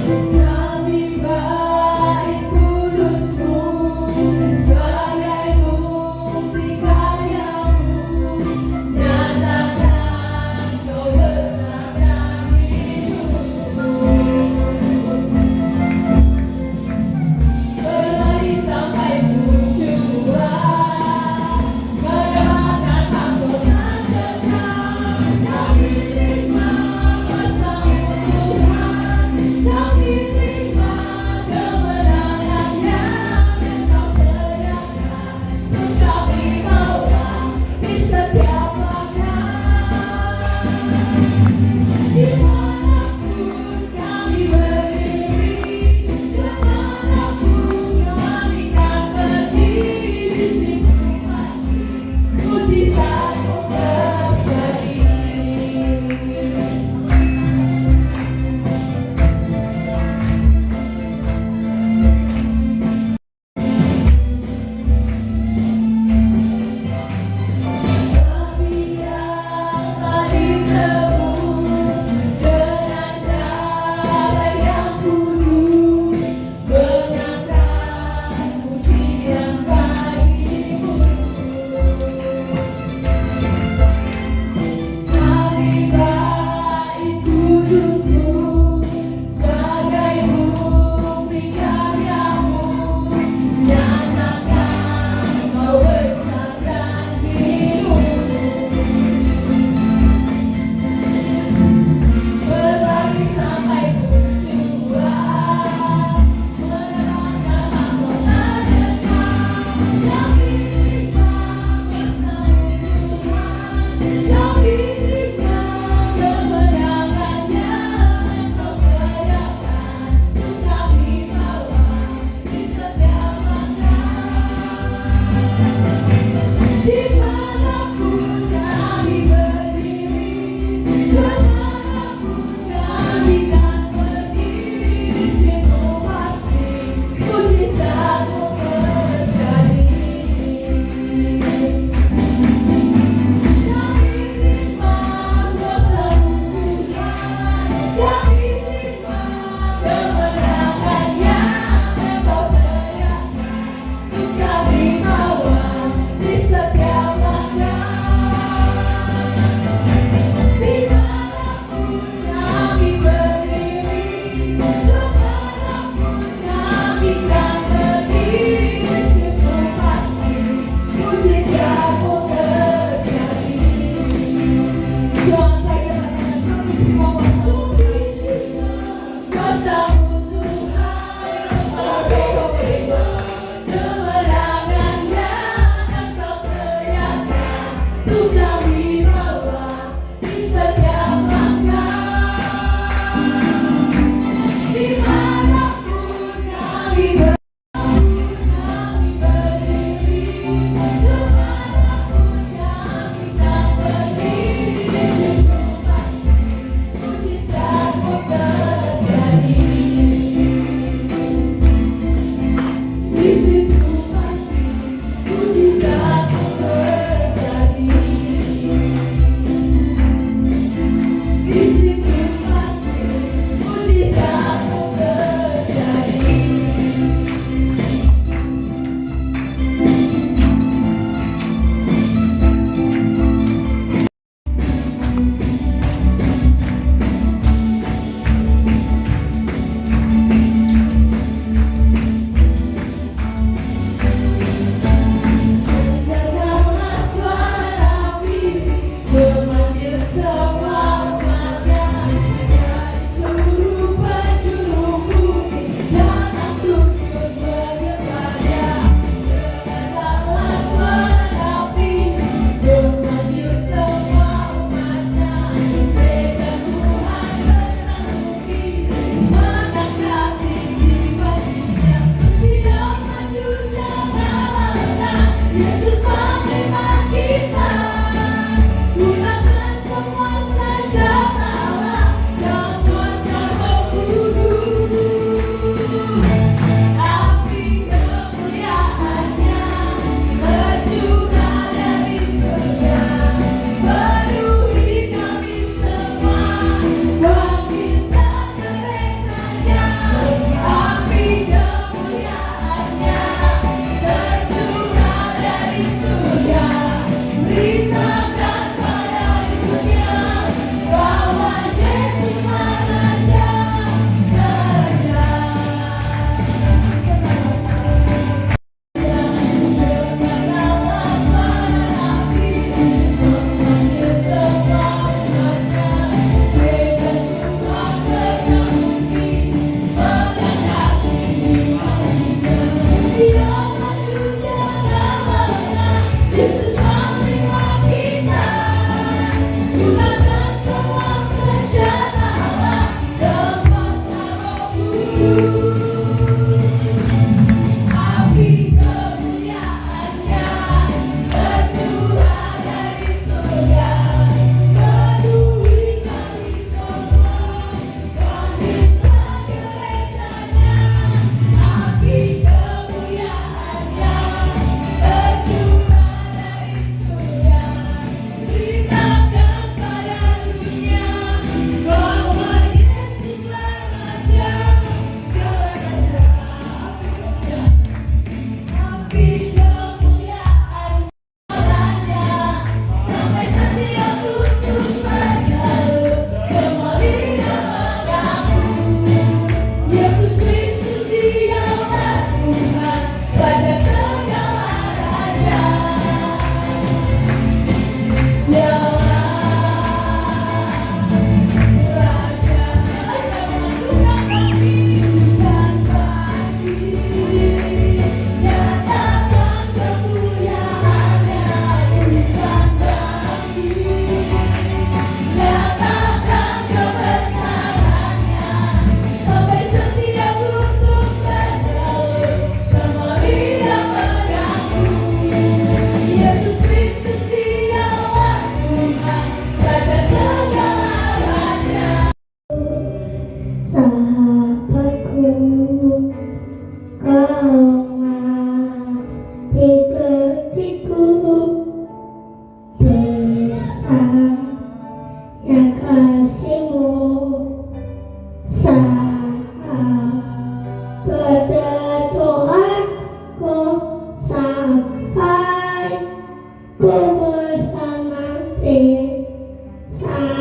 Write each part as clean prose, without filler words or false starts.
Kami baik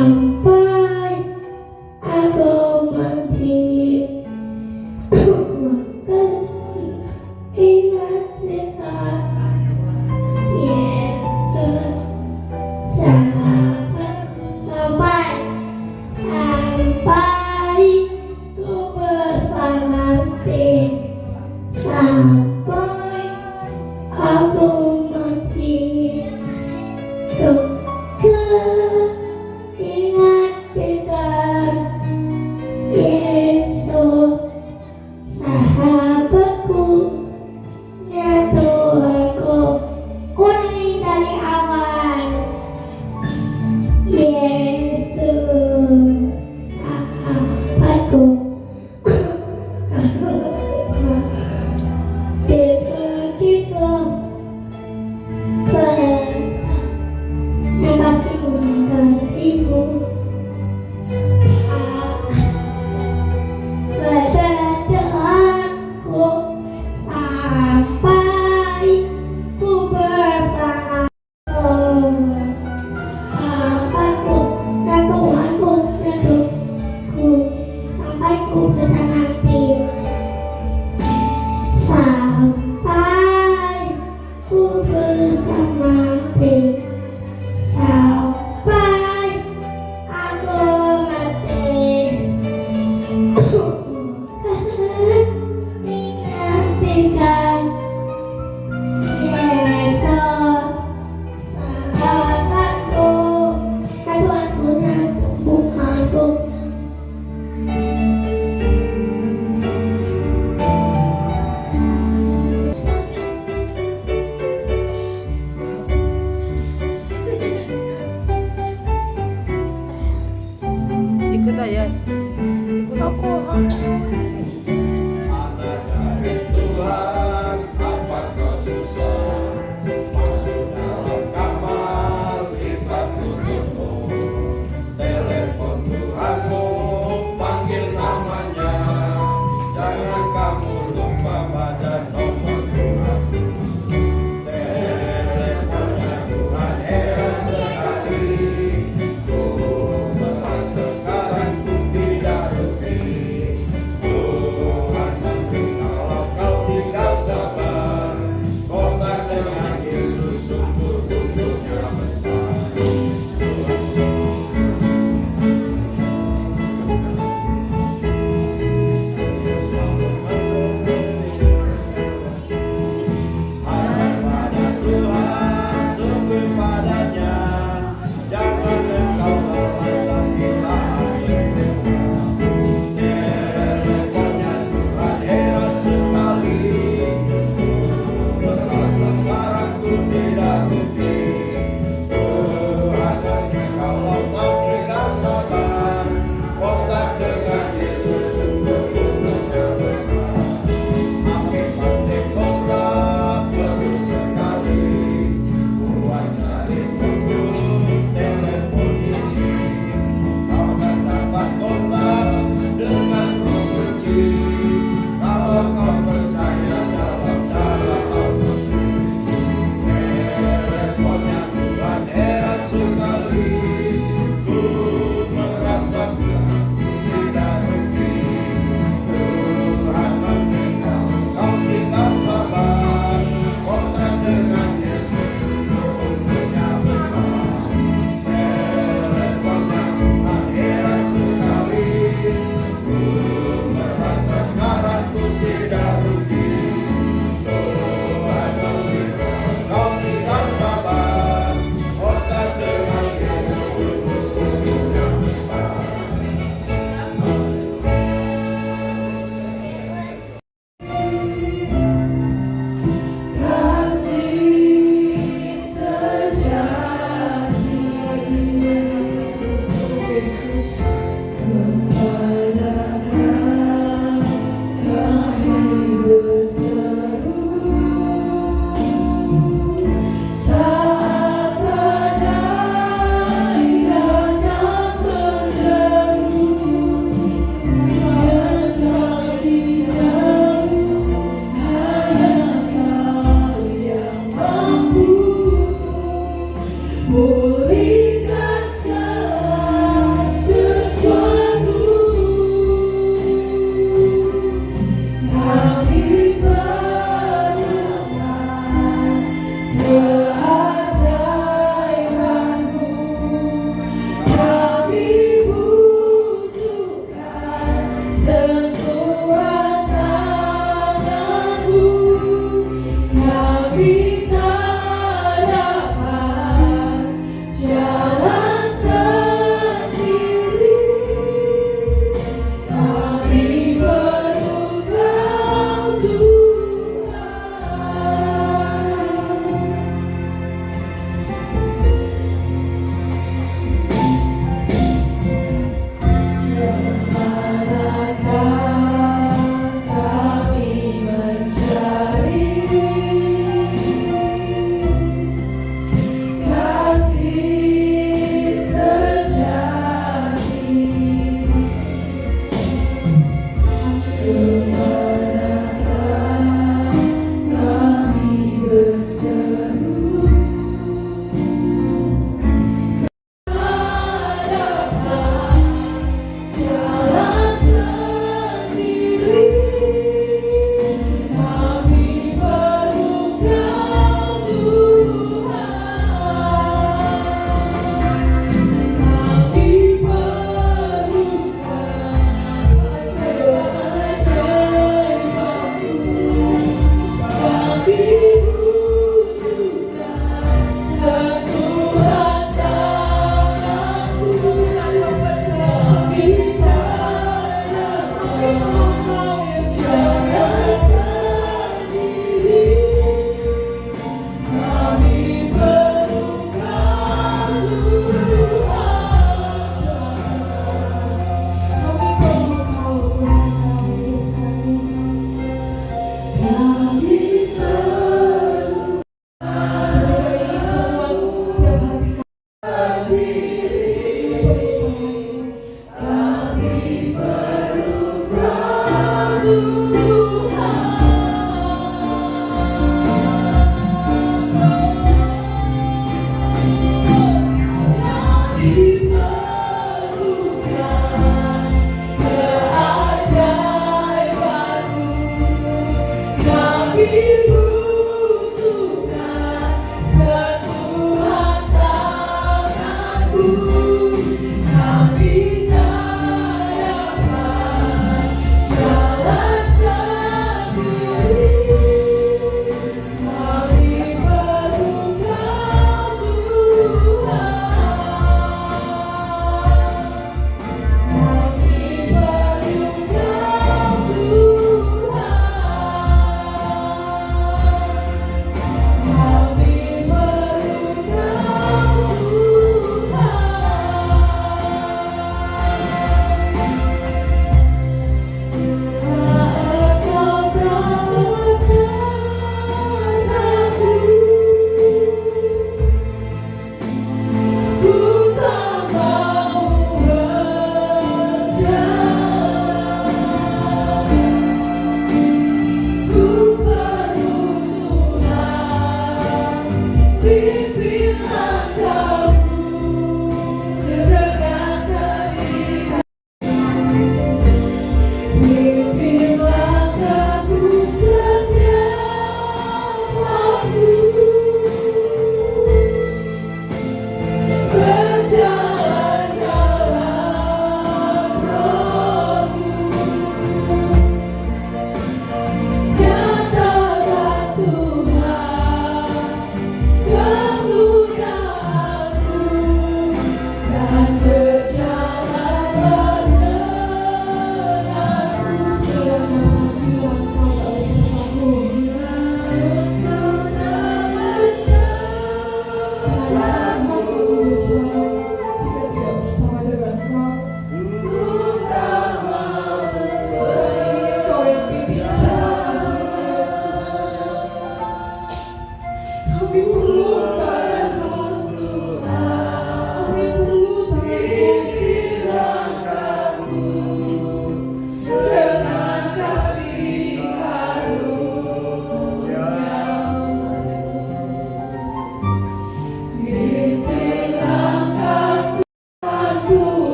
sampai aku mati. Ingat dekat Yesus sampai ku bersama sampai aku mati. Ingat dekat Yesus sahabatku, ya Tuhanku, kuning dari awan. Yesus sahabatku, begitu kasihmu berdoaku sampai ku bersama Tuhanku, ya Tuhanku, ya Tuhanku, sampai ku bersama sampai ku bersama sampai aku mati. Ingatkan Yesus sahabatku, Tuhanku dan Tuhanku. Ikut Ayas. Ikut aku. Mana dari Tuhan, apakah susah? Masuk dalam kamar, lipat tutupmu. Telepon Tuhanmu, panggil namanya. Jangan kamu lupa pada nomor Tuhan. Teleponnya Tuhan heran sekali. Ku merasa sekarang ku tidak rugi.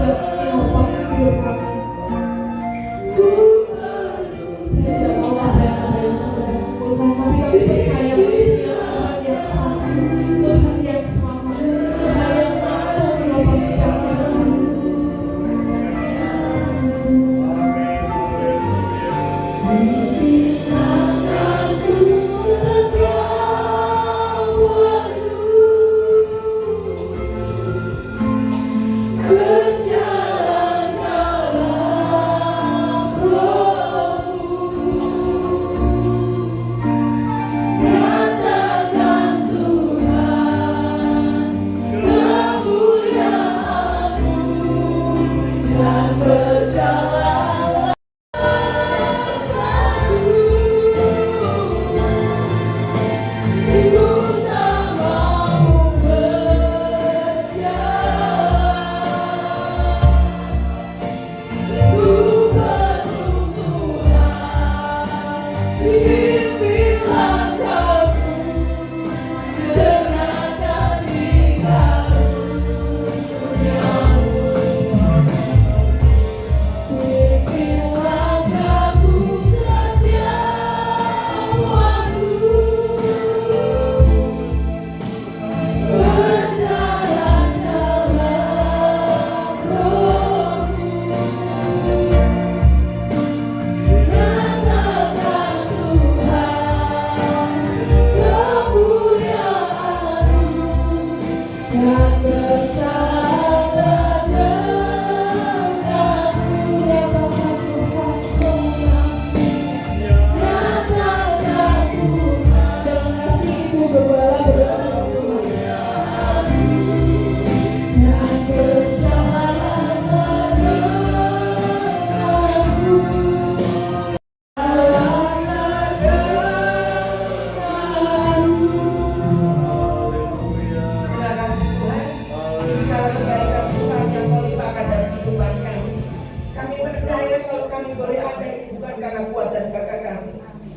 sudah menopang hidup kami. Saya tidak tahu apa yang sudah dilakukan, tapi kami percaya Tuhan yang sama, Tuhan yang sama, Tuhan yang mampu menopang setiap kami.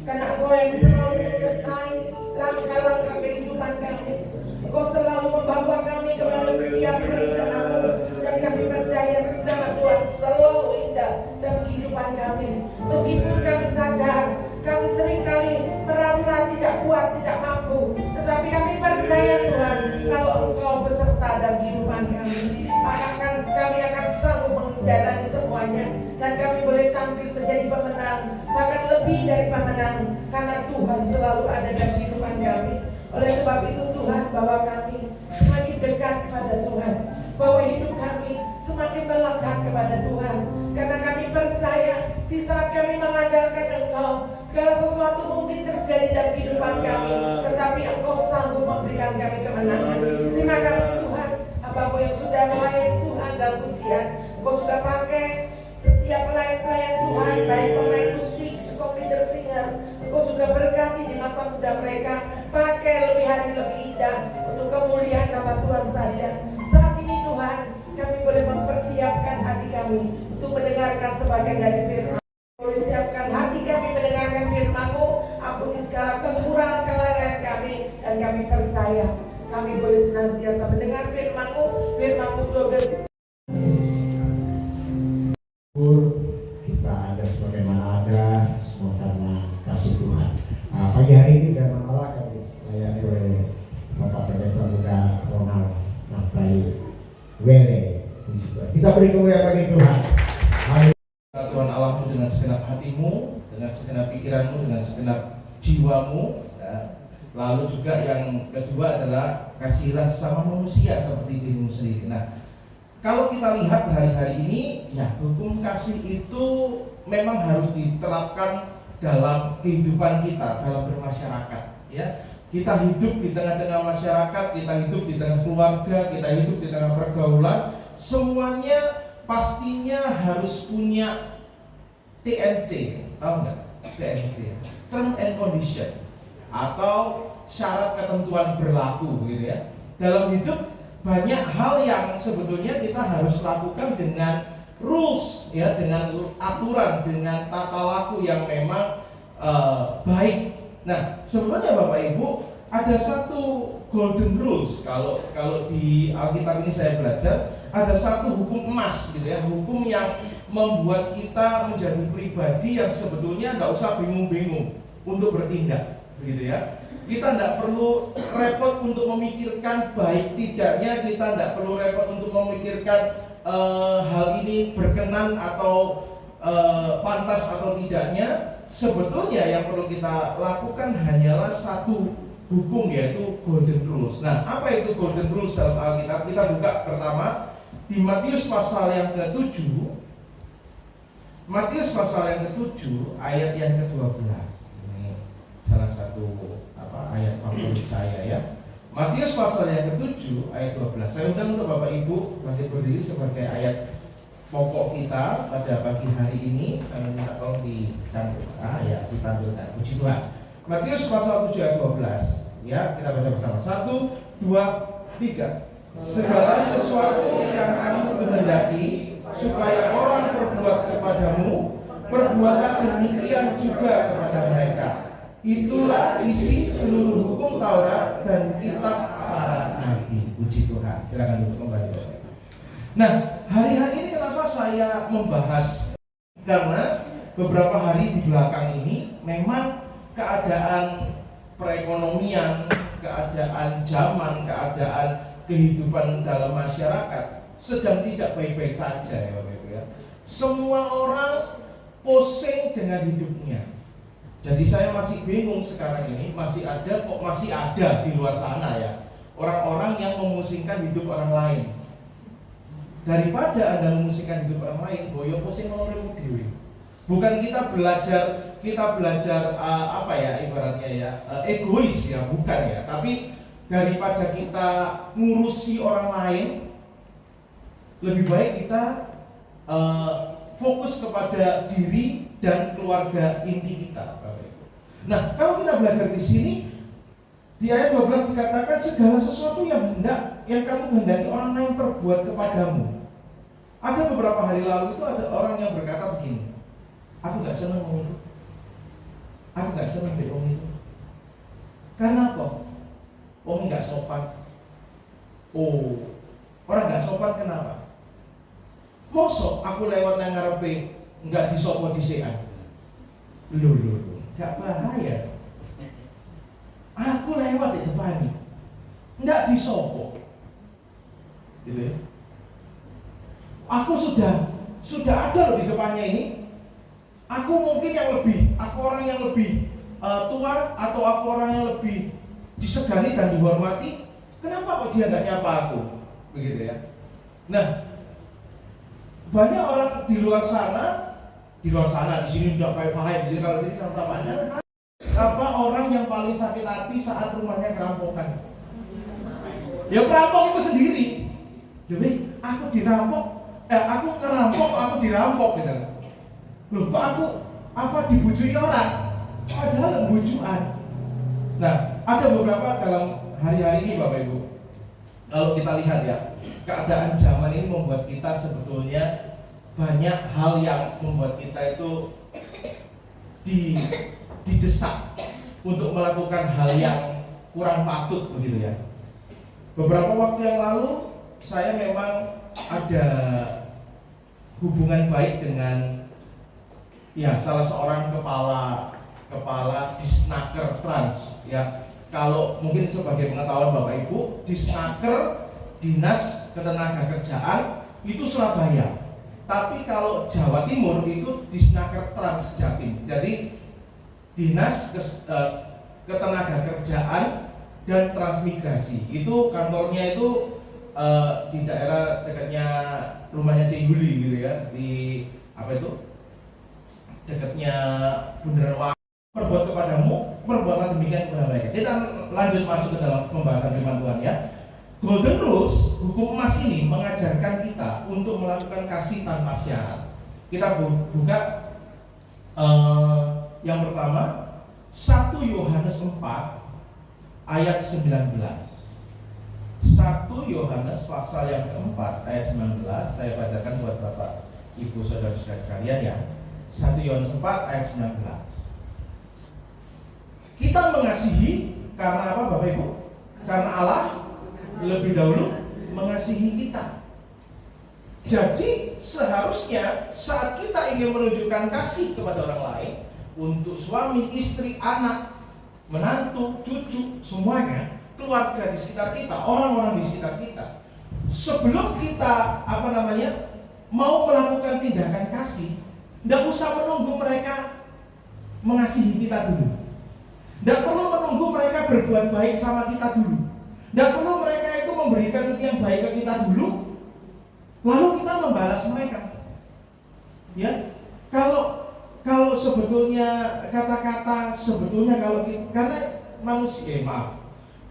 Karena Engkau yang selalu menyertai langkah-langkah kehidupan kami. Engkau selalu membawa kami kepada setiap rencana-Mu, dan kami percaya rencana Tuhan selalu indah dalam kehidupan kami. Meskipun kami sadar, kami seringkali merasa tidak kuat, tidak mampu, tetapi kami percaya Tuhan, kalau Engkau beserta dalam kehidupan kami, maka kami akan sanggup mengendarai semuanya, dan kami boleh tampil menjadi pemenang, bahkan lebih dari pemenang, karena Tuhan selalu ada dalam kehidupan kami. Oleh sebab itu Tuhan, bawa kami semakin dekat kepada Tuhan, bawa hidup kami semakin melekat kepada Tuhan, karena kami percaya di saat kami mengandalkan Engkau, segala sesuatu mungkin terjadi dalam kehidupan kami, tetapi Engkau sanggup memberikan kami kemenangan. Terima kasih Tuhan, apapun yang sudah melayani Tuhan dalam ujian, Engkau juga pakai setiap pelayan-pelayan Tuhan, baik pemain musik, song leader, singer. Engkau juga berkati di masa muda mereka, pakai lebih hari lebih indah untuk kemuliaan nama Tuhan saja. Saat ini Tuhan, kami boleh mempersiapkan hati kami untuk mendengarkan sebagian dari firman. Boleh siapkan hati kami mendengarkan firman-Mu, ampuni segala kekurangan kelalaian kami, dan kami percaya kami boleh senantiasa mendengar firman-Mu. Firman-Mu kita ada sebagaimana ada, semua karena kasih Tuhan. Pagi hari ini dan malam kami dilayani oleh Bapak Pendeta Muda Ronald Naftai Wele. Kita beri kemuliaan bagi Tuhan. Tuhan Allahmu dengan segenap hatimu, dengan segenap pikiranmu, dengan segenap jiwamu. Lalu juga yang kedua adalah kasihlah sesama manusia seperti dirimu sendiri. Nah, kalau kita lihat hari-hari ini, ya hukum kasih itu memang harus diterapkan dalam kehidupan kita, dalam bermasyarakat. Ya, kita hidup di tengah-tengah masyarakat, kita hidup di tengah keluarga, kita hidup di tengah pergaulan, semuanya pastinya harus punya TNC, tahu nggak? TNC, term and condition, atau syarat ketentuan berlaku, gitu ya. Dalam hidup banyak hal yang sebetulnya kita harus lakukan dengan rules, ya, dengan aturan, dengan tata laku yang memang baik. Nah, sebetulnya Bapak Ibu ada satu golden rules kalau di Alkitab ini saya belajar ada satu hukum emas gitu ya, hukum yang membuat kita menjadi pribadi yang sebetulnya nggak usah bingung-bingung untuk bertindak, begitu ya. Kita tidak perlu repot untuk memikirkan baik tidaknya, kita tidak perlu repot untuk memikirkan hal ini berkenan atau pantas atau tidaknya. Sebetulnya yang perlu kita lakukan hanyalah satu hukum, yaitu golden rules. Nah, apa itu golden rules dalam Alkitab? Kita buka pertama di Matius pasal yang ke-7. Matius pasal yang ke-7 ayat yang ke-12. Ini salah satu ayat favorit saya ya. Matius pasal yang ke-7 ayat 12. Saya undang untuk Bapak Ibu bangkit berdiri sebagai ayat pokok kita pada pagi hari ini. Saya minta tolong dicantumkan, ya ditampilkan. Puji Tuhan. Matius pasal 7 ayat 12. Ya, kita baca bersama. 1, 2, 3. Segala sesuatu yang kamu kehendaki supaya orang perbuat kepadamu, perbuatlah demikian juga kepada mereka. Itulah isi seluruh hukum Taurat dan kitab para nabi. Puji Tuhan. Silakan duduk kembali. Nah, hari-hari ini kenapa saya membahas? Karena beberapa hari di belakang ini memang keadaan perekonomian, keadaan zaman, keadaan kehidupan dalam masyarakat sedang tidak baik-baik saja ya, ya. Semua orang pusing dengan hidupnya. Jadi saya masih bingung sekarang ini, masih ada di luar sana ya orang-orang yang memusingkan hidup orang lain. Daripada Anda memusingkan hidup orang lain, boyo pusing ngomong dewe. Bukan kita belajar ibaratnya ya egois ya, bukan ya. Tapi daripada kita ngurusi orang lain, lebih baik kita fokus kepada diri dan keluarga inti kita. Nah, kalau kita belajar di sini di ayat 12 dikatakan segala sesuatu yang kamu kehendaki orang lain perbuat kepadamu. Ada beberapa hari lalu itu ada orang yang berkata begini, aku nggak senang om itu, aku nggak senang deh om itu. Karena apa? Om nggak sopan. Oh, orang nggak sopan kenapa? Mosok aku lewat nang ngarepe nggak disopo dhisekan. Lho, nggak bahaya. Aku lewat di depan, nggak disopo, gitu ya. Aku sudah ada loh di depannya ini. Aku mungkin aku orang yang lebih tua atau aku orang yang lebih disegani dan dihormati. Kenapa kok dia nggak nyapa aku, begitu ya? Nah, banyak orang di luar sana di sini udah baik-baik, di sini kalau sini sama-sama aja. Apa orang yang paling sakit hati saat rumahnya kerampokan? Ya perampok itu sendiri. Jadi aku dirampok, aku ngerampok, aku dirampok gitu. Loh kok aku dibujui orang? Padahal bujuan. Nah, ada beberapa dalam hari-hari ini Bapak Ibu. Kalau kita lihat ya, keadaan zaman ini membuat kita sebetulnya banyak hal yang membuat kita itu didesak untuk melakukan hal yang kurang patut begitu ya. Beberapa waktu yang lalu saya memang ada hubungan baik dengan salah seorang kepala Disnaker Trans ya. Kalau mungkin sebagai pengetahuan Bapak Ibu, Disnaker Dinas Ketenagakerjaan itu Surabaya. Tapi kalau Jawa Timur itu Disnaker Trans Jatim. Jadi Dinas Ketenagakerjaan dan Transmigrasi. Itu kantornya itu di daerah dekatnya rumahnya Cihuli gitu ya. Di dekatnya Bundaran. Perbuat kepadamu, perbuatlah demikian kepada mereka. Kita lanjut masuk ke dalam pembahasan firman Tuhan ya. Golden Rules, hukum emas ini mengajarkan kita untuk melakukan kasih tanpa syarat. Kita buka yang pertama 1 Yohanes 4 ayat 19. 1 Yohanes pasal yang keempat ayat 19. Saya bacakan buat Bapak Ibu saudara-saudara sekalian ya. 1 Yohanes 4 ayat 19. Kita mengasihi karena apa Bapak Ibu? Karena Allah lebih dahulu mengasihi kita. Jadi seharusnya saat kita ingin menunjukkan kasih kepada orang lain, untuk suami, istri, anak, menantu, cucu, semuanya, keluarga di sekitar kita, orang-orang di sekitar kita, sebelum kita mau melakukan tindakan kasih, tidak usah menunggu mereka mengasihi kita dulu. Tidak perlu menunggu mereka berbuat baik sama kita dulu. Tidak perlu mereka itu memberikan yang baik ke kita dulu, lalu kita membalas mereka. Ya, kalau sebetulnya kata-kata karena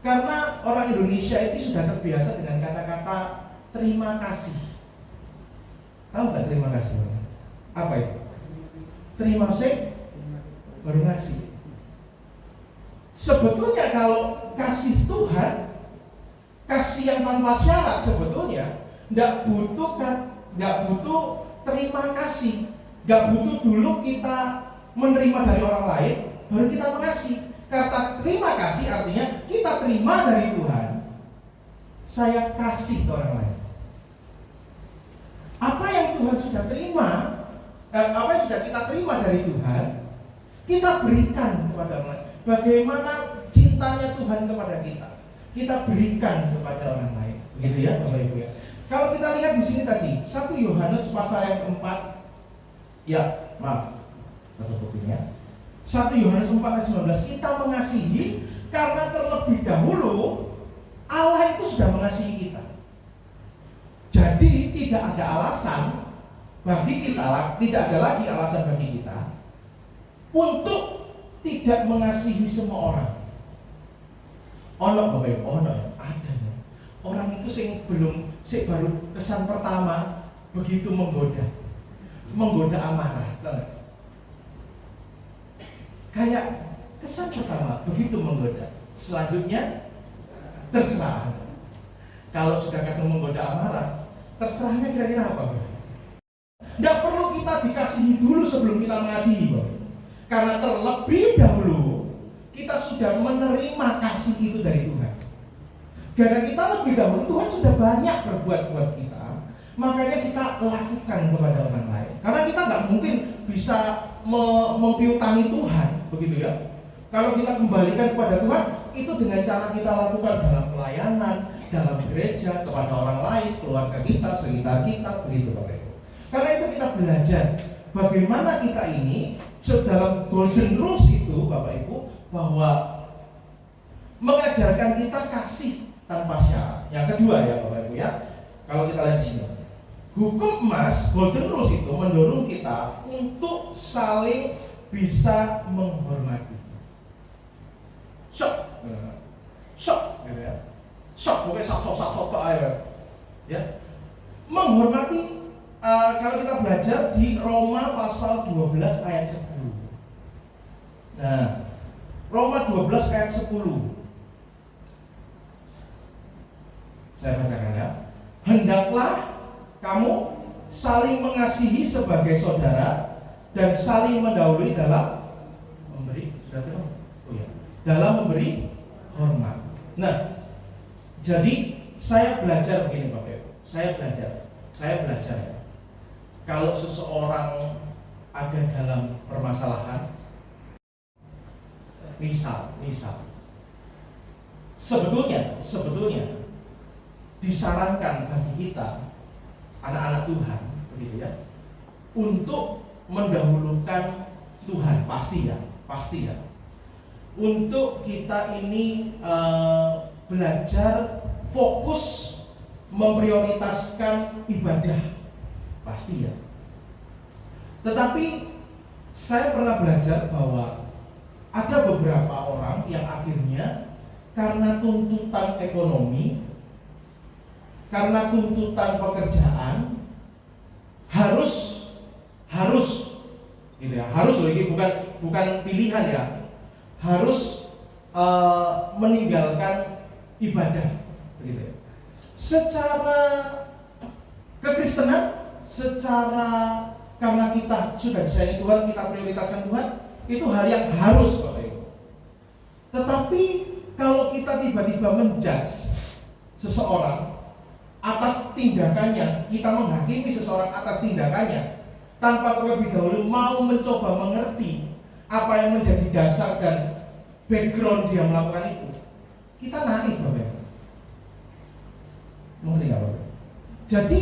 karena orang Indonesia itu sudah terbiasa dengan kata-kata terima kasih. Tahu nggak terima kasih? Apa itu? Terima kasih baru ngasih. Sebetulnya kalau kasih Tuhan, kasih yang tanpa syarat, sebetulnya nggak butuh terima kasih, nggak butuh dulu kita menerima dari orang lain baru kita mengasihi. Kata terima kasih artinya kita terima dari Tuhan, saya kasih ke orang lain. Apa yang Tuhan sudah terima, apa yang sudah kita terima dari Tuhan, kita berikan kepada orang lain. Bagaimana cintanya Tuhan kepada kita berikan kepada orang lain, begitu ya Bapak Ibu ya. Kalau kita lihat di sini tadi 1 Yohanes pasal yang keempat, ya maaf, atau kopinya 1 Yohanes 4 ayat 19, kita mengasihi karena terlebih dahulu Allah itu sudah mengasihi kita. Jadi tidak ada alasan bagi kita, tidak ada lagi alasan bagi kita untuk tidak mengasihi semua orang. Ono Bapak Ibu, ono ada ya. Orang itu baru kesan pertama begitu menggoda amarah, tahu nggak? Kayak kesan pertama begitu menggoda, selanjutnya terserah. Kalau sudah ketemu menggoda amarah, terserahnya kira-kira apa? Tidak perlu kita dikasihi dulu sebelum kita mengasihi, Bapak. Karena terlebih dahulu kita sudah menerima kasih itu dari Tuhan. Karena kita lebih dahulu Tuhan sudah banyak berbuat buat kita, makanya kita lakukan kepada orang lain. Karena kita nggak mungkin bisa mempiutangi Tuhan, begitu ya. Kalau kita kembalikan kepada Tuhan, itu dengan cara kita lakukan dalam pelayanan, dalam gereja, kepada orang lain, keluarga kita, sekitar kita, begitu Bapak Ibu. Karena itu kita belajar bagaimana kita ini dalam golden rules itu Bapak Ibu, bahwa mengajarkan kita kasih tanpa syarat. Yang kedua ya Bapak Ibu ya, kalau kita lihat di sini, hukum emas golden rules itu mendorong kita untuk saling bisa menghormati. Sok, gitu ya. Sok, pokoknya sok aja. Ya, menghormati. Kalau kita belajar di Roma pasal 12 ayat 10. Nah, Roma 12 ayat 10. Saya bacakan ya. Hendaklah kamu saling mengasihi sebagai saudara dan saling mendahului dalam memberi. Sudah tahu? Oh ya. Dalam memberi hormat. Nah, jadi saya belajar begini Bapak Ibu. Saya belajar ya. Kalau seseorang ada dalam permasalahan, misal sebetulnya disarankan bagi kita anak-anak Tuhan, begitu ya, untuk mendahulukan Tuhan, pasti ya. Untuk kita ini belajar fokus memprioritaskan ibadah, pasti ya. Tetapi saya pernah belajar bahwa ada beberapa orang yang akhirnya karena tuntutan ekonomi, karena tuntutan pekerjaan, harus gitu ya, harus loh, ini bukan pilihan ya, harus meninggalkan ibadah, begitu ya. Secara kekristenan, karena kita sudah disayangi Tuhan, kita prioritaskan Tuhan, itu hal yang harus Bapak Ibu. Tetapi kalau kita tiba-tiba menjudge seseorang atas tindakannya, kita menghakimi seseorang atas tindakannya tanpa terlebih dahulu mau mencoba mengerti apa yang menjadi dasar dan background dia melakukan itu, kita naif, Bapak. Mengerti nggak, Bapak? Jadi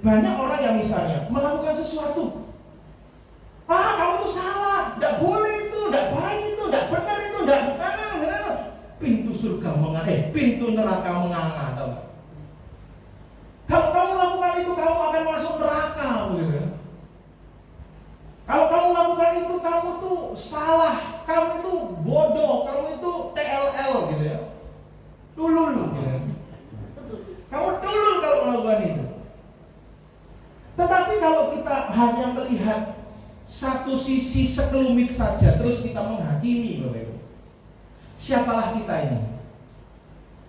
banyak orang yang misalnya melakukan sesuatu, kamu itu salah, tidak boleh itu, tidak baik itu, tidak benar itu, tidak benar. Pintu surga pintu neraka menganga, tahu nggak? Kalau kamu lakukan itu, kamu akan masuk neraka, begitu. Kalau kamu lakukan itu, kamu tuh salah, kamu itu bodoh, kamu itu TLL, gitu ya. Dulul, gitu ya. Kamu dulul kalau melakukan itu. Tetapi kalau kita hanya melihat satu sisi sekelumit saja, terus kita menghakimi, Bapak Ibu, siapalah kita ini?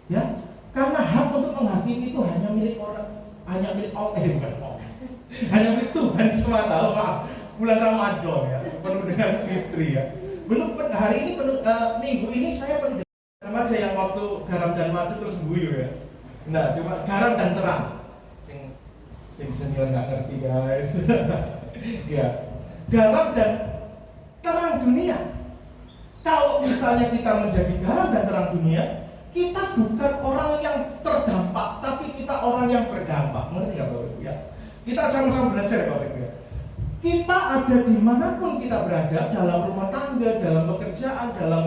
Ya, karena hak untuk menghakimi itu hanya milik orang, hanya milik hanya milik Tuhan semata. Maaf, bulan Ramadan ya, penuh dengan fitri ya. Belum hari ini minggu ini saya penuh dengan remaja yang waktu garam dan madu terus guyu ya. Nah, cuma garam dan terang. Sing senior nggak ngerti guys. Ya, garam dan terang dunia. Kalau misalnya kita menjadi garam dan terang dunia, kita bukan orang yang terdampak, tapi kita orang yang berdampak. Mengerti nggak, Bapak Ibu ya? Kita sama-sama belajar, Bapak Ibu ya. Kita ada dimanapun kita berada, dalam rumah tangga, dalam pekerjaan, dalam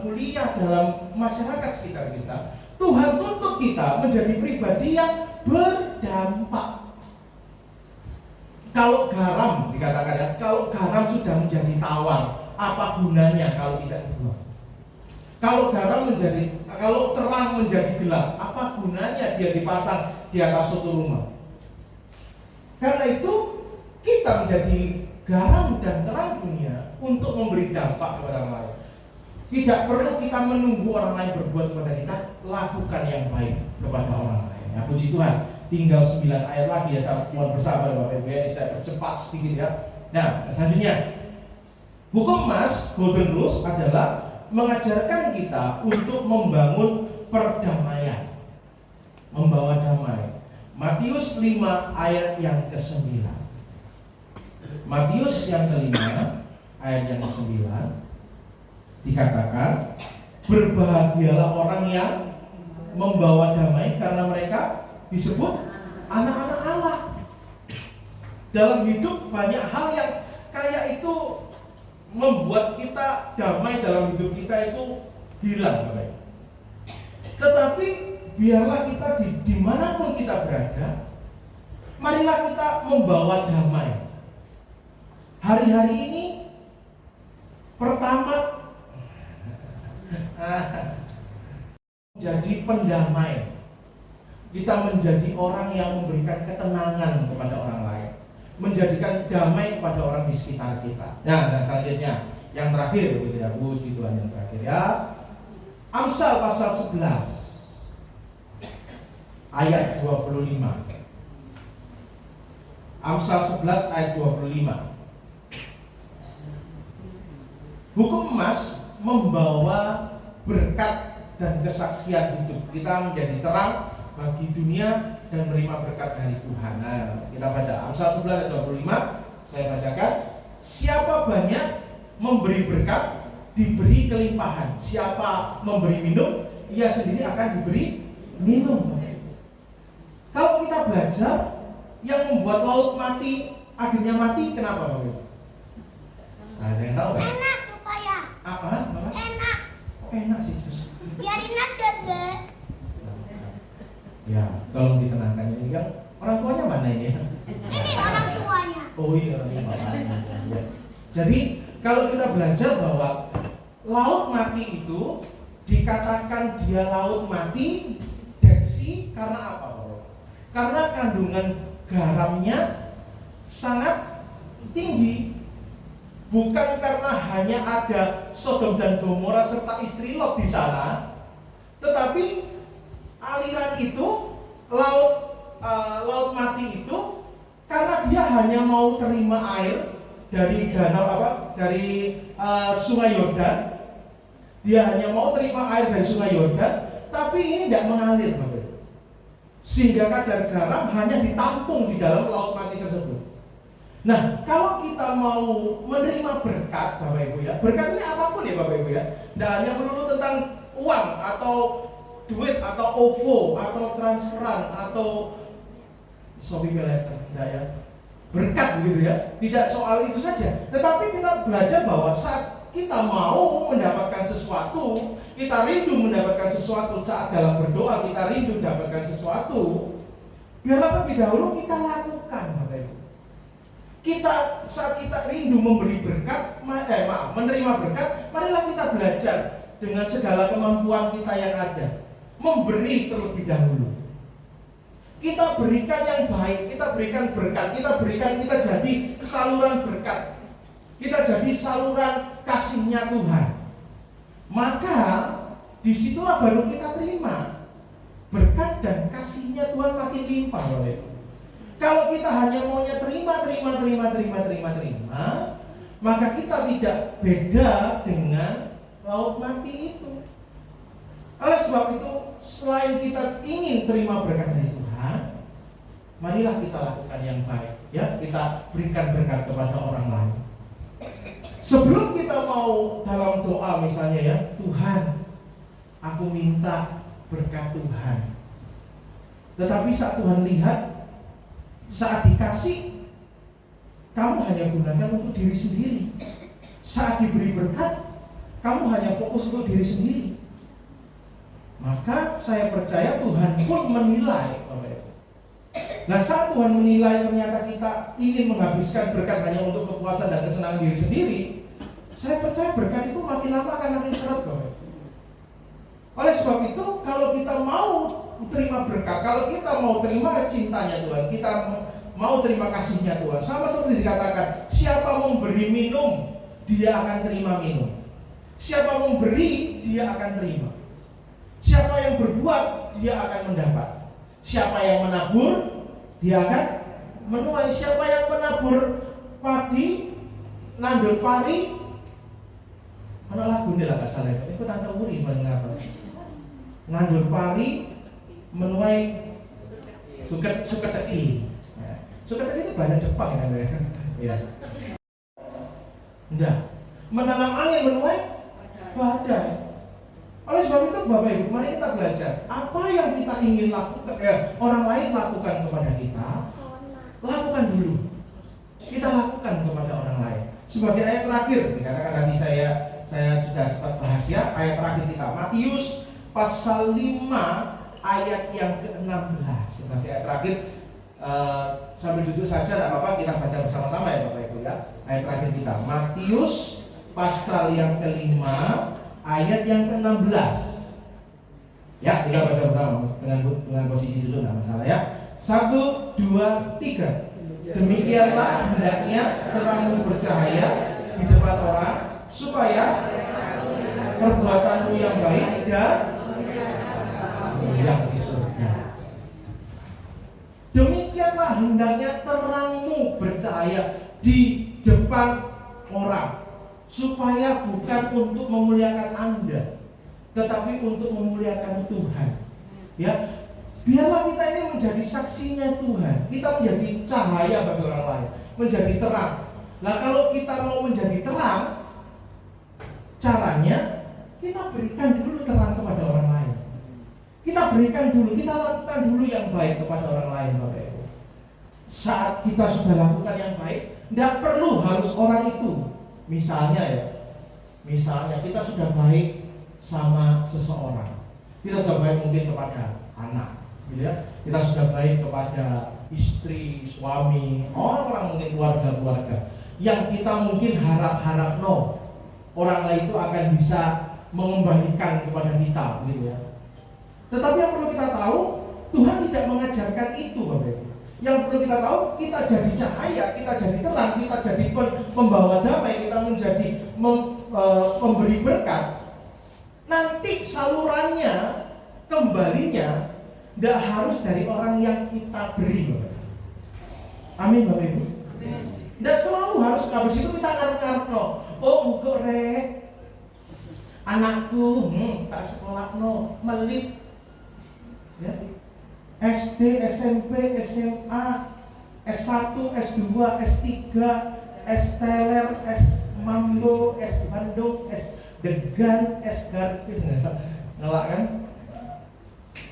kuliah, dalam masyarakat sekitar kita, Tuhan tuntut kita menjadi pribadi yang berdampak. Kalau garam, dikatakan ya, kalau garam sudah menjadi tawar, apa gunanya kalau tidak dibuang? Kalau terang menjadi gelap, apa gunanya dia dipasang di atas suatu rumah? Karena itu kita menjadi garam dan terang dunia untuk memberi dampak kepada orang lain. Tidak perlu kita menunggu orang lain berbuat kepada kita, lakukan yang baik kepada orang lain. Ya, puji Tuhan. Tinggal 9 ayat lagi ya, saya mohon bersabar Bapak Ibu ya, saya percepat sedikit ya. Nah, selanjutnya, hukum emas golden rules adalah mengajarkan kita untuk membangun perdamaian, membawa damai. Matius 5 ayat yang ke-9. Matius yang ke-5 ayat yang ke-9 dikatakan, berbahagialah orang yang membawa damai karena mereka disebut anak-anak Allah. Dalam hidup banyak hal yang kayak itu membuat kita damai dalam hidup kita itu hilang, Bapak. Tetapi biarlah kita dimanapun kita berada, marilah kita membawa damai. Hari-hari ini pertama jadi pendamai. Kita menjadi orang yang memberikan ketenangan kepada orang lain, menjadikan damai kepada orang di sekitar kita. Nah, dan selanjutnya yang terakhir, begitu ya, puji Tuhan, yang terakhir ya, Amsal pasal 11 ayat 25. Amsal 11 ayat 25. Hukum emas membawa berkat dan kesaksian hidup. Kita menjadi terang bagi dunia dan menerima berkat dari Tuhan. Nah, kita baca Amsal 11 ayat 25. Saya bacakan. Siapa banyak memberi berkat, diberi kelimpahan. Siapa memberi minum, ia sendiri akan diberi minum. Kalau kita belajar yang membuat laut mati akhirnya mati, kenapa, Bapak? Nah, ada yang tahu nggak? Enak supaya. Apa? Enak. Kok enak sih, Jus? Biarin aja deh. Ya, tolong ditenangkan, ini kan orang tuanya mana ini? Ini orang tuanya. Oh iya, orang tuanya. Ya. Jadi kalau kita belajar bahwa laut mati itu dikatakan dia laut mati, Dead Sea, karena apa, Bapak? Karena kandungan garamnya sangat tinggi. Bukan karena hanya ada Sodom dan Gomora serta istri Lot di sana, tetapi aliran itu, laut mati itu, karena dia hanya mau terima air dari dari Sungai Yordan. Dia hanya mau terima air dari Sungai Yordan, tapi ini tidak mengalir, Bapak. sehingga kadar garam hanya ditampung di dalam laut mati tersebut. Nah, kalau kita mau menerima berkat, Bapak Ibu ya, berkat ini apapun ya Bapak Ibu ya, tidak hanya melulu tentang uang atau duit atau OVO atau transferan atau Shopee Paylater, tidak ya, berkat begitu ya, tidak soal itu saja. Tetapi kita belajar bahwa saat kita mau mendapatkan sesuatu, kita rindu mendapatkan sesuatu, saat dalam berdoa kita rindu mendapatkan sesuatu, biarlah terlebih dahulu kita lakukan, Bapak Ibu. Saat kita rindu memberi berkat, menerima berkat, marilah kita belajar dengan segala kemampuan kita yang ada, memberi terlebih dahulu. Kita berikan yang baik, kita berikan berkat, kita jadi saluran berkat, kita jadi saluran kasihnya Tuhan. Maka disitulah baru kita terima berkat dan kasihnya Tuhan makin limpah, Bapak Ibu. Kalau kita hanya maunya terima, maka kita tidak beda dengan laut mati itu. Oleh sebab itu, selain kita ingin terima berkat dari Tuhan, marilah kita lakukan yang baik, ya. Kita berikan berkat kepada orang lain. Sebelum kita mau dalam doa misalnya ya, Tuhan, aku minta berkat Tuhan. Tetapi saat Tuhan lihat, saat dikasih, kamu hanya gunakan untuk diri sendiri. Saat diberi berkat, kamu hanya fokus untuk diri sendiri. Maka saya percaya Tuhan pun menilai, Bapak Ibu. Nah, saat Tuhan menilai ternyata kita ingin menghabiskan berkat hanya untuk kepuasan dan kesenangan diri sendiri, saya percaya berkat itu makin lama akan makin seret, Bapak Ibu. Oleh sebab itu, kalau kita mau terima berkat, kalau kita mau terima cintanya Tuhan, kita mau terima kasihnya Tuhan, sama seperti dikatakan, siapa memberi minum, dia akan terima minum. Siapa memberi, dia akan terima. Siapa yang berbuat, dia akan mendapat. Siapa yang menabur, dia akan menuai. Siapa yang menabur padi, nandur pari, mana lagu ini lah gak salah. Itu Tante Uri mengapa? Nandur pari, menuai suketeki. Suketeki itu bahasa Jepang kan ya? Enggak. Menanam angin, menuai badai. Oleh sebab itu Bapak Ibu, mari kita belajar apa yang kita ingin lakukan, orang lain lakukan kepada kita, lakukan dulu. Kita lakukan kepada orang lain. Sebagai ayat terakhir, dikatakan tadi saya sudah sempat bahas ya, ayat terakhir kita Matius pasal 5 ayat yang ke-16. Sebagai ayat terakhir, sambil duduk saja tidak apa-apa, kita baca bersama-sama ya Bapak Ibu ya. Ayat terakhir kita Matius pasal yang ke-5 ayat yang ke-16. Ya, kita baca bersama dengan posisi duduk, tidak masalah ya. 1, 2, 3. Demikianlah hendaknya terangmu bercahaya di depan orang, supaya perbuatanmu yang baik dan yang di surga. Demikianlah hendaknya terangmu bercahaya di depan orang, supaya bukan untuk memuliakan Anda, tetapi untuk memuliakan Tuhan. Ya, biarlah kita ini menjadi saksinya Tuhan. Kita menjadi cahaya bagi orang lain, menjadi terang. Nah, kalau kita mau menjadi terang, caranya kita berikan dulu terang kepada orang lain. Kita berikan dulu, kita lakukan dulu yang baik kepada orang lain, Bapak Ibu. Saat kita sudah lakukan yang baik, tidak perlu harus orang itu. Misalnya kita sudah baik sama seseorang, kita sudah baik mungkin kepada anak, gitu ya. Kita sudah baik kepada istri, suami, orang-orang mungkin keluarga-keluarga yang kita mungkin harap-harap orang lain itu akan bisa mengembalikan kepada kita, gitu ya. Tetapi yang perlu kita tahu, Tuhan tidak mengajarkan itu, Bapak Ibu. Yang perlu kita tahu, kita jadi cahaya, kita jadi terang, kita jadi pembawa damai, kita menjadi pemberi berkat. Nanti salurannya, kembalinya tidak harus dari orang yang kita beri, Bapak Ibu. Amin, Bapak Ibu. Tidak selalu harus, habis itu kita ngarep-ngarep enggak rek, anakku tak sekolah melit ya. SD, SMP, SMA, S1, S2, S3, S teler, S mambo, S bandung, S degan, S garpis, ngelak kan?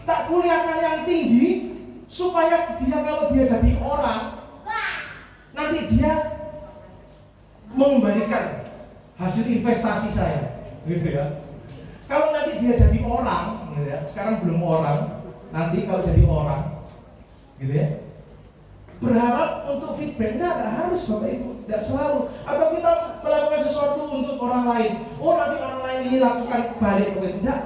Tak kuliahkan yang tinggi supaya dia kalau dia jadi orang nanti dia mengembalikan hasil investasi saya, gitu ya. Kalau nanti dia jadi orang, gitu ya, sekarang belum orang, nanti kalau jadi orang, gitu ya, berharap untuk feedback, nggak harus Bapak Ibu, nggak selalu. Atau kita melakukan sesuatu untuk orang lain, oh nanti orang lain ini lakukan balik, Bapak Ibu, enggak.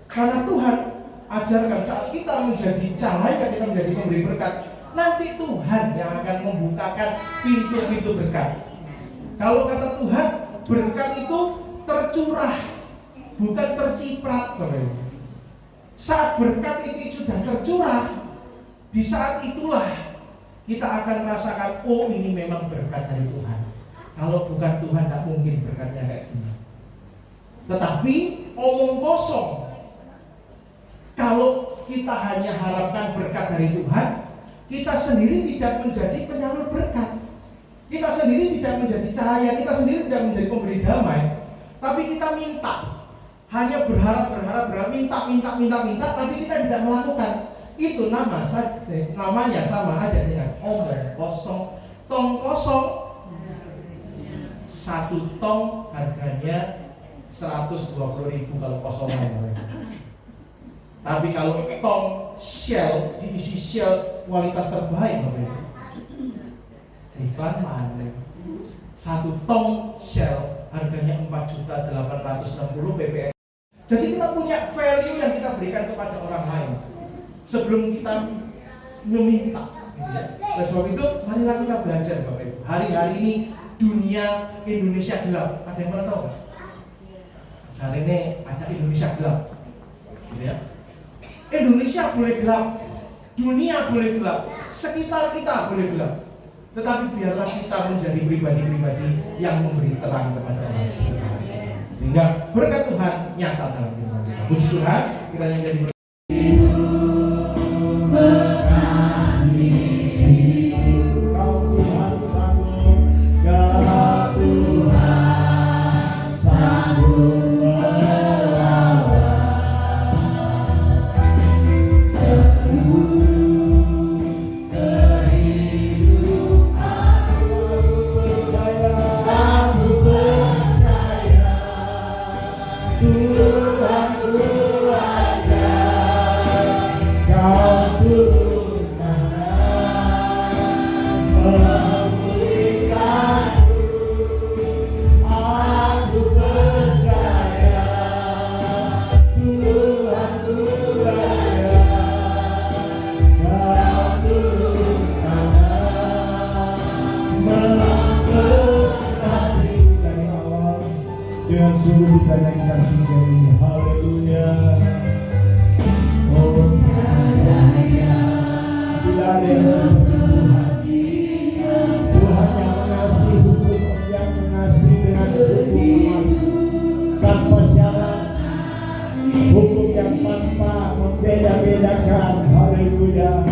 Karena Tuhan ajarkan saat kita menjadi cahaya, kita menjadi pemberi berkat, nanti Tuhan yang akan membukakan pintu-pintu berkat. Kalau kata Tuhan, berkat itu tercurah, bukan terciprat, Bapak Ibu. Saat berkat ini sudah tercurah, di saat itulah kita akan merasakan, oh ini memang berkat dari Tuhan. Kalau bukan Tuhan, tidak mungkin berkatnya kayak gini. Tetapi omong kosong. Kalau kita hanya harapkan berkat dari Tuhan, kita sendiri tidak menjadi penyalur berkat. Kita sendiri tidak menjadi cahaya, kita sendiri tidak menjadi pemberi damai. Tapi kita minta, hanya berharap, minta, tapi kita tidak melakukan. Itu namanya sama aja dengan omong kosong. Tong kosong, satu tong harganya 120.000 kalau kosongan. Tapi kalau tong shell, diisi shell kualitas terbaik, iklan mana? Satu tong shell harganya 4.860.000 ppm. Jadi kita punya value yang kita berikan kepada orang lain sebelum kita meminta, gitu ya. Oleh sebab itu, marilah kita belajar, Bapak Ibu. Hari-hari ini dunia Indonesia gelap. Ada yang pernah tahu? Hari ini ada Indonesia gelap, gitu ya. Indonesia boleh gelap, dunia boleh gelap, sekitar kita boleh gelap. Tetapi biarlah kita menjadi pribadi-pribadi yang memberi terang kepada orang sekitar. Sehingga berkat Tuhan nyata dalam hidup kita. Puji Tuhan, kita yang jadi dengan sungguh ditanyakan sendiri. Haleluya. Oh, tidak ada yang seperti Tuhan. Tuhan yang mengasihi hukum, yang mengasihi dengan hukum emas tanpa syarat, hukum yang tanpa membeda-bedakan. Haleluya.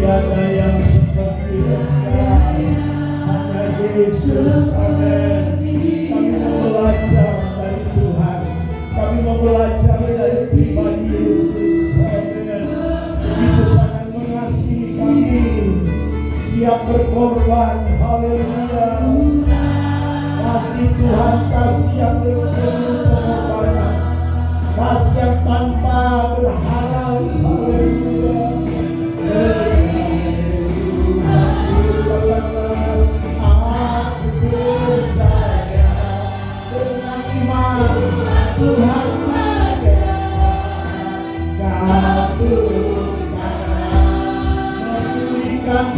Tiada yang seperti Engkau, hanya Yesus. Amin. Kami mau belajar dari Tuhan, kami mau belajar dari pribadi Yesus. Amin. Begitu sangat mengasihi kami, siap berkorban. Haleluya. Kasih Tuhan, kasih yang penuh pengorbanan, kasih yang tanpa berharap. Haleluya. Tuhan memulihkan.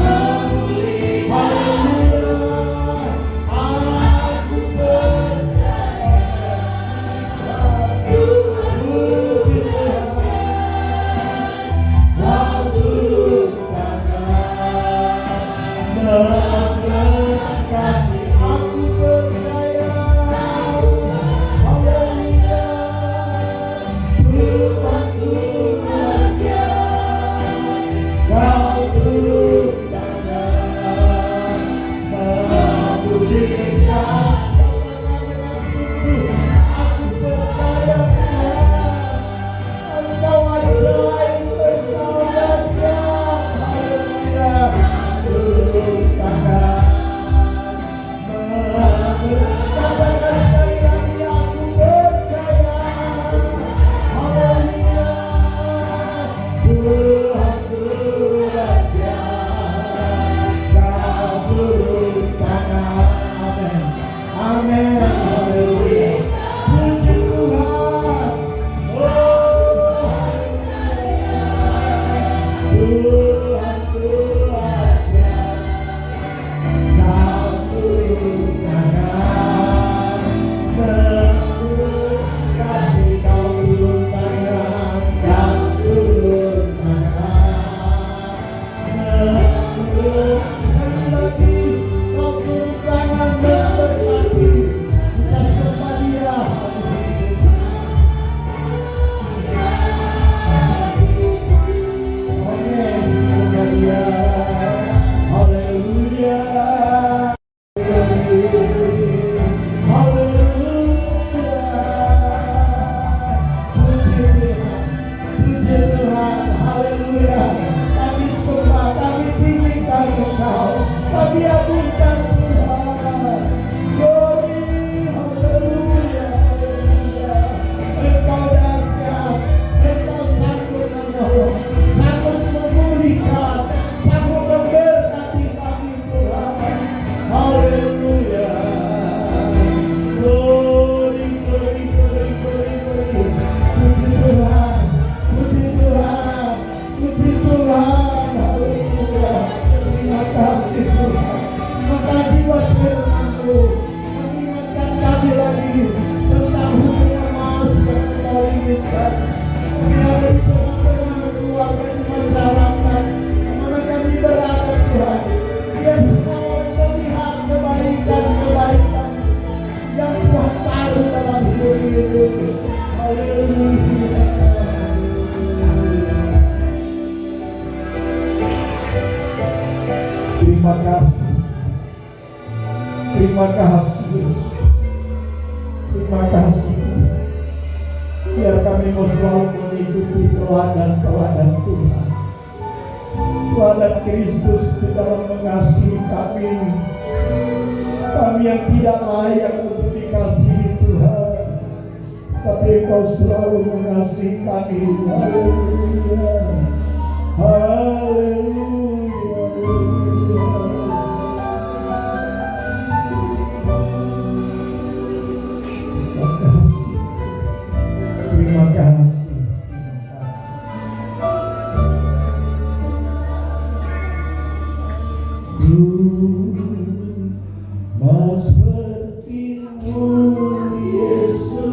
Terima kasih Yesus. Terima kasih. Biar kami mau selalu mengikuti teladan-teladan Tuhan. Teladan Kristus di dalam mengasihi kami. Kami yang tidak layak untuk dikasihi Tuhan, tapi Engkau selalu mengasihi kami. Haleluya. Haleluya. Terima kasih. Ku mau seperti-Mu Yesus,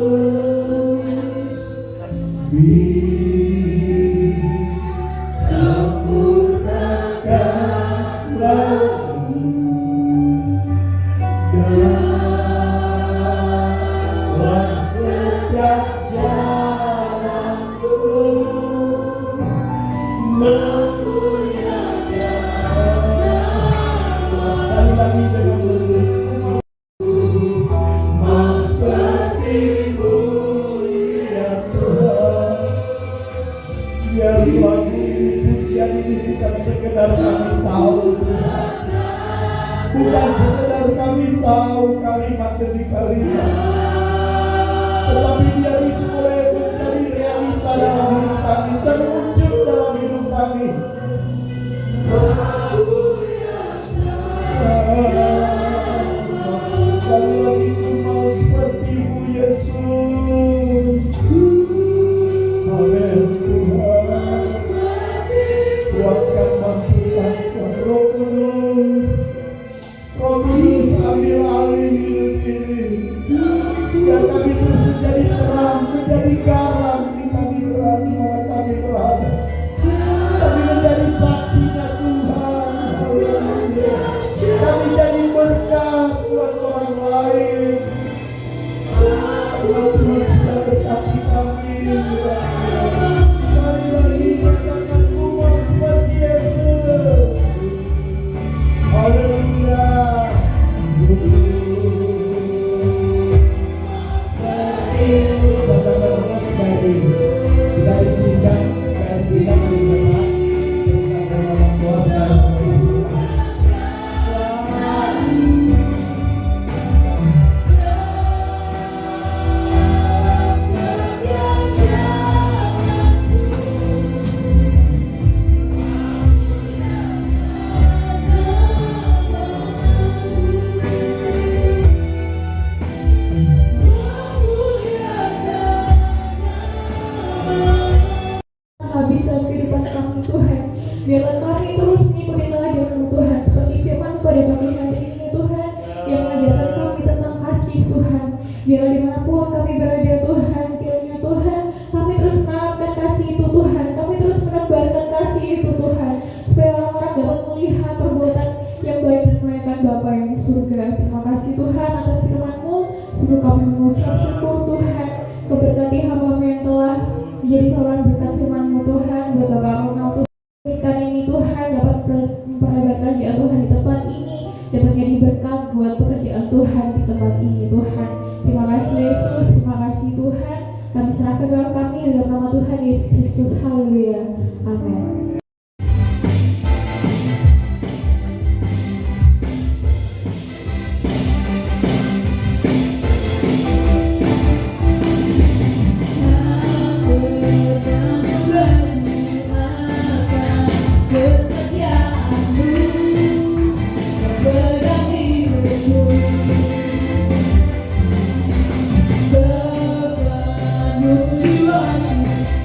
disempurnakan selalu dalam setiap jalanku, sekali lagi dengan bersyukur. Mau seperti-Mu ya Tuhan. Biar lagu pujian ini bukan sekedar kami tahu, bukan sekedar kami tahu kalimat demi kalimat, tetapi biar itu boleh menjadi realita dalam hidup kami, terwujud dalam hidup kami. Sekali lagi ku mau seperti-Mu Yesus. Amin Tuhan. Kuatkan, mampukan Tuhan. Roh Kudus, Roh Kudus ambil alih hidup ini. Biar kami terus menjadi terang, menjadi garam di kami berada, di mana kami berada. Kami menjadi saksinya Tuhan. Haleluya. Kami jadi berkat buat orang lain. Tuhan sudah berkati kami. Sekali lagi katakan ku mau seperti Yesus. Haleluya. Habiskan kehidupan kami Tuhan. Biarlah kami terus mengikuti teladan-Mu Tuhan, seperti firman pada pagi hari ini Tuhan, yang mengajarkan kami tentang kasih Tuhan. Biarlah dimanapun kami berada Tuhan, kiranya Tuhan kami terus menanamkan kasih itu Tuhan, kami terus menebarkan kasih itu Tuhan, supaya orang-orang dapat melihat perbuatan yang baik dan memuliakan Bapa yang di surga. Terima kasih Tuhan atas firman-Mu. Sungguh kami mengucap syukur Tuhan. Kau berkati hamba-Mu yang telah menjadi saluran berkat firman-Mu Tuhan, buat Bapak Ronald Tuhan. Berikan ini Tuhan dapat memperlebar kerajaan Tuhan di tempat ini, dapat jadi berkat buat pekerjaan Tuhan di tempat ini Tuhan. Terima kasih Yesus, terima kasih Tuhan. Kami serahkan doa kami dalam nama Tuhan Yesus Kristus. Haleluya. Amin.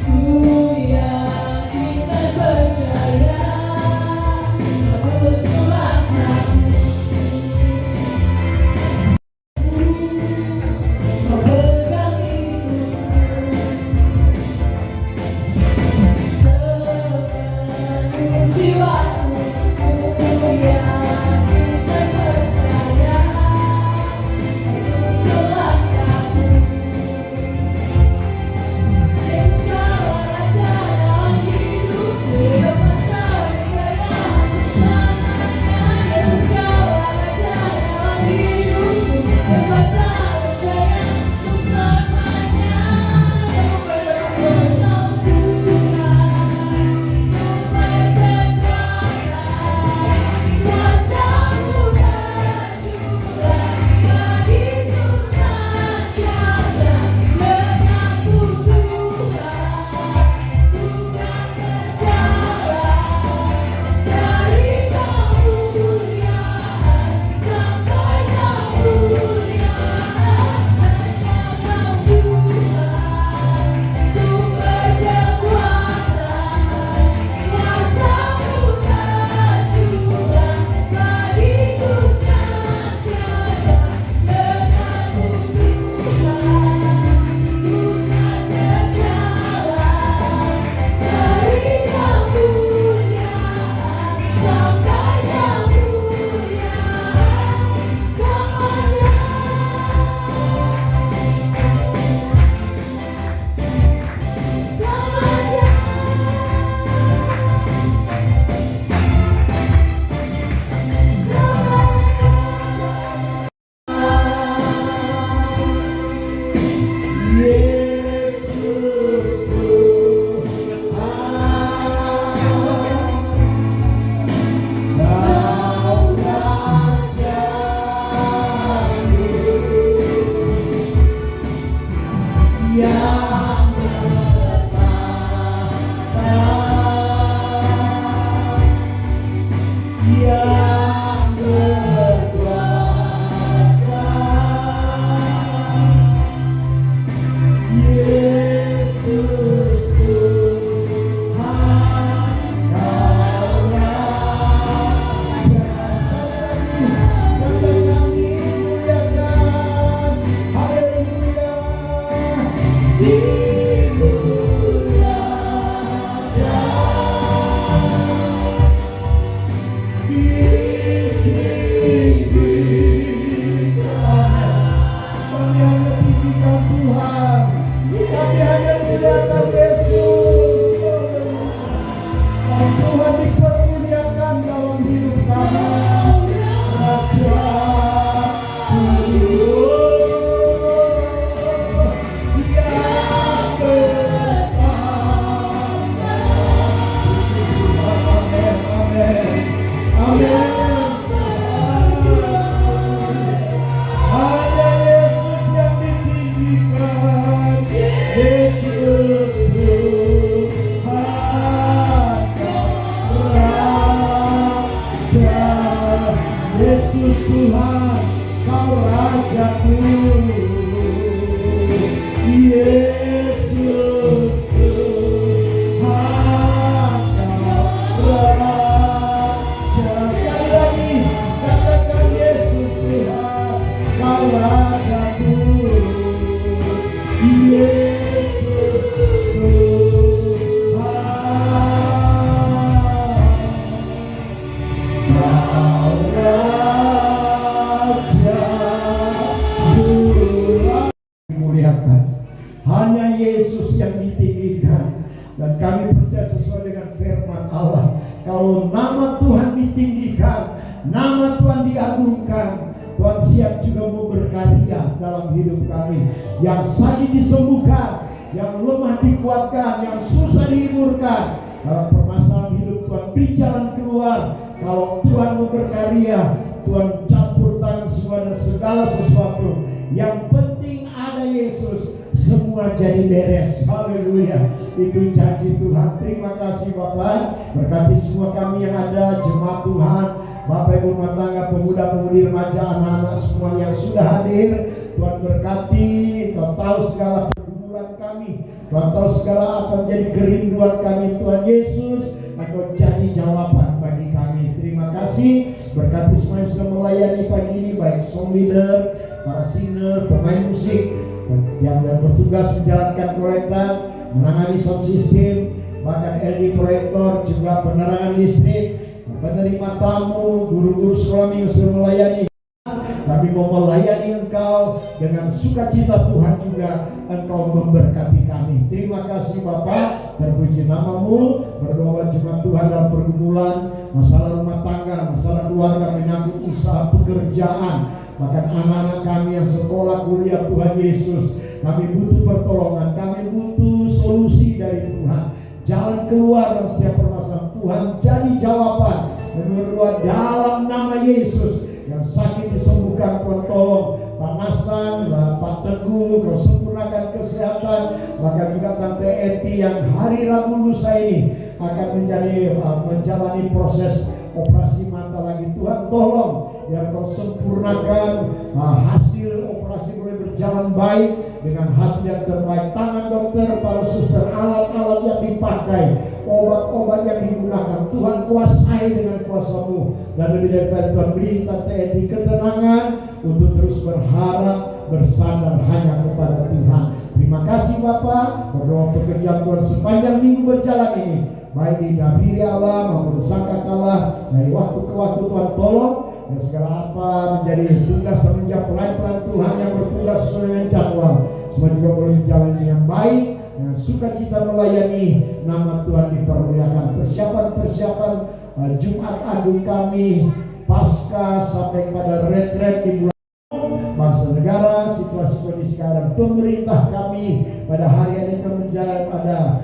Ku yang kita dimuliakan, hanya Yesus yang ditinggikan. Dan kami percaya sesuai dengan firman Allah, kalau nama Tuhan ditinggikan, nama Tuhan diagungkan, Tuhan siap juga mau berkarya dalam hidup kami. Yang sakit disembuhkan, yang lemah dikuatkan, yang susah dihiburkan. Dalam permasalahan hidup Tuhan beri jalan keluar. Kalau Tuhan mau berkarya, Tuhan campur tangan semua dan segala sesuatu. Yang penting ada Yesus, semua jadi beres. Haleluya. Itu janji Tuhan. Terima kasih Bapak. Berkati semua kami yang ada, jemaat Tuhan, Bapak Ibu rumah tangga, pemuda-pemudi, remaja, anak-anak semua yang sudah hadir. Tuhan berkati. Kau tahu segala pergumulan kami, Tuhan tahu segala apa menjadi kerinduan kami. Tuhan Yesus, Engkau jadi jawaban bagi kami. Terima kasih. Berkati semua yang sudah melayani pagi ini, baik song leader, para singer, pemain musik yang bertugas menjalankan korektan, menangani sound system, bahkan LED proyektor, juga penerangan listrik, penerima tamu, guru-guru sekolah yang sudah melayani. Kami mau melayani Engkau dengan sukacita. Tuhan juga Engkau memberkati kami. Terima kasih Bapak, terpuji nama-Mu. Berdoa jemaat Tuhan dalam pergumulan, masalah rumah tangga, masalah keluarga, menyangkut usaha pekerjaan, bahkan anak-anak kami yang sekolah kuliah. Tuhan Yesus, kami butuh pertolongan, kami butuh solusi dari Tuhan, jalan keluar dari setiap permasalahan. Tuhan jadi jawaban. Dan berdoa dalam nama Yesus, yang sakit disembuhkan. Tuhan tolong Pak Nasan, Pak Teguh, Kau sempurnakan kesehatan. Bahkan juga Tante Eti yang hari Rabu lusa ini akan menjalani proses operasi mata lagi. Tuhan tolong biar Kau sempurnakan hasil operasi boleh berjalan baik dengan hasil yang terbaik. Tangan dokter, para suster, alat-alat yang dipakai, obat-obat yang digunakan, Tuhan kuasai dengan kuasa-Mu. Dan lebih daripada Tuhan beri Tante Eti ketenangan untuk terus berharap, bersandar hanya kepada Tuhan. Terima kasih Bapak. Berdoa pekerjaan Tuhan sepanjang minggu berjalan ini, baik di dapiri Allah maupun sangkakala, dari waktu ke waktu Tuhan tolong. Dan segala apa menjadi tugas menjadi pelayan Tuhan yang bertugas sesuai dengan jadwal, semua juga boleh berjalan yang baik, dengan sukacita melayani. Nama Tuhan dipermuliakan. Persiapan Jumat Agung kami, Pasca sampai pada retret di bulan bangsa negara, situasi kondisi keadaan pemerintah kami pada hari ini menjadi ada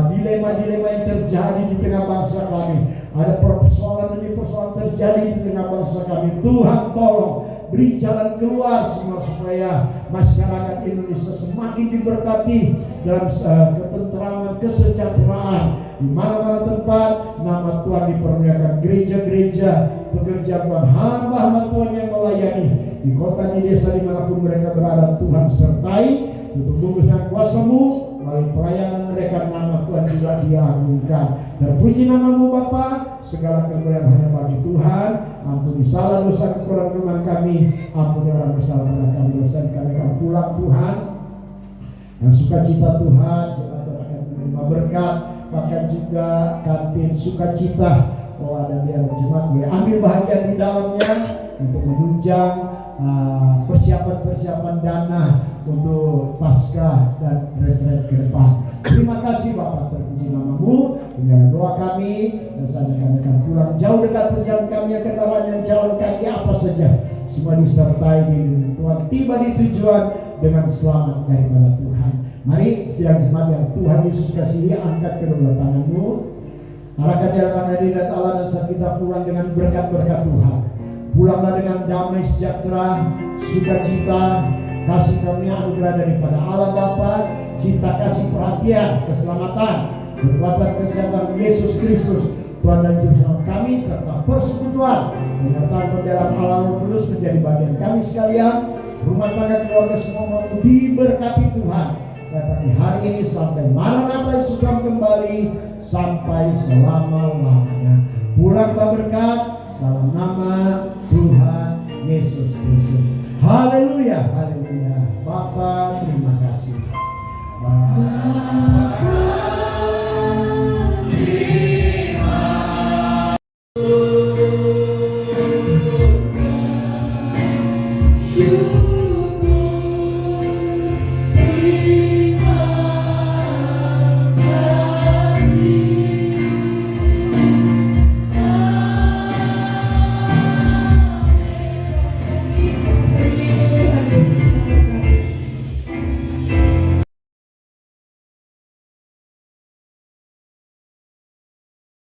dilema-dilema yang terjadi di tengah bangsa kami. Ada persoalan demi persoalan terjadi di tengah bangsa kami. Tuhan tolong beri jalan keluar semua supaya masyarakat Indonesia semakin diberkati dalam ketenteraman, kesejahteraan. Di mana-mana tempat nama Tuhan dipermuliakan. Gereja-gereja, pekerjaan Tuhan, hamba-hamba Tuhan yang melayani di kota, di desa, dimanapun mereka berada, Tuhan sertai. Untuk tunggu dengan kuasa-Mu melalui pelayanan mereka, nama Tuhan juga diagungkan. Terpuji nama-Mu Bapa, segala kemuliaan hanya bagi Tuhan. Ampuni salah dosa kekurangan kami, ampuni orang bersalah pada kami, dosa kami akan pulang Tuhan. Dan sukacita Tuhan, jemaat akan menerima berkat, bahkan juga kantin sukacita. Oh, ada biar jemaat boleh ambil bahagian di dalamnya untuk menunjang persiapan-persiapan dana untuk pasca dan retret ke depan. Terima kasih Bapak, terpuji nama-Mu. Dengan doa kami, dan saat kami akan pulang jauh dekat perjalanan kami yang kendalanya jalan kaki apa saja, semua disertai di Tuhan, tiba di tujuan dengan selamat daripada Tuhan. Mari sidang jemaat yang Tuhan Yesus kasihi, angkat kedua tangan-Mu, arahkan di hadapan hadirat Allah, dan saat kita pulang dengan berkat-berkat Tuhan, pulanglah dengan damai sejahtera, sukacita, kasih karunia anugerah daripada Allah Bapa, cinta kasih perhatian, keselamatan, kekuatan kesehatan Yesus Kristus Tuhan dan Juru Selamat kami, serta persekutuan penyertaan pembelaan Allah Kudus menjadi bagian kami sekalian. Rumah tangga keluarga semua diberkati Tuhan dapat di hari ini sampai Maranatha Yesus kembali, sampai selama-lamanya. Pulang berkat dalam nama Tuhan Yesus Kristus. Haleluya, haleluya. Bapa, terima kasih. Bapa.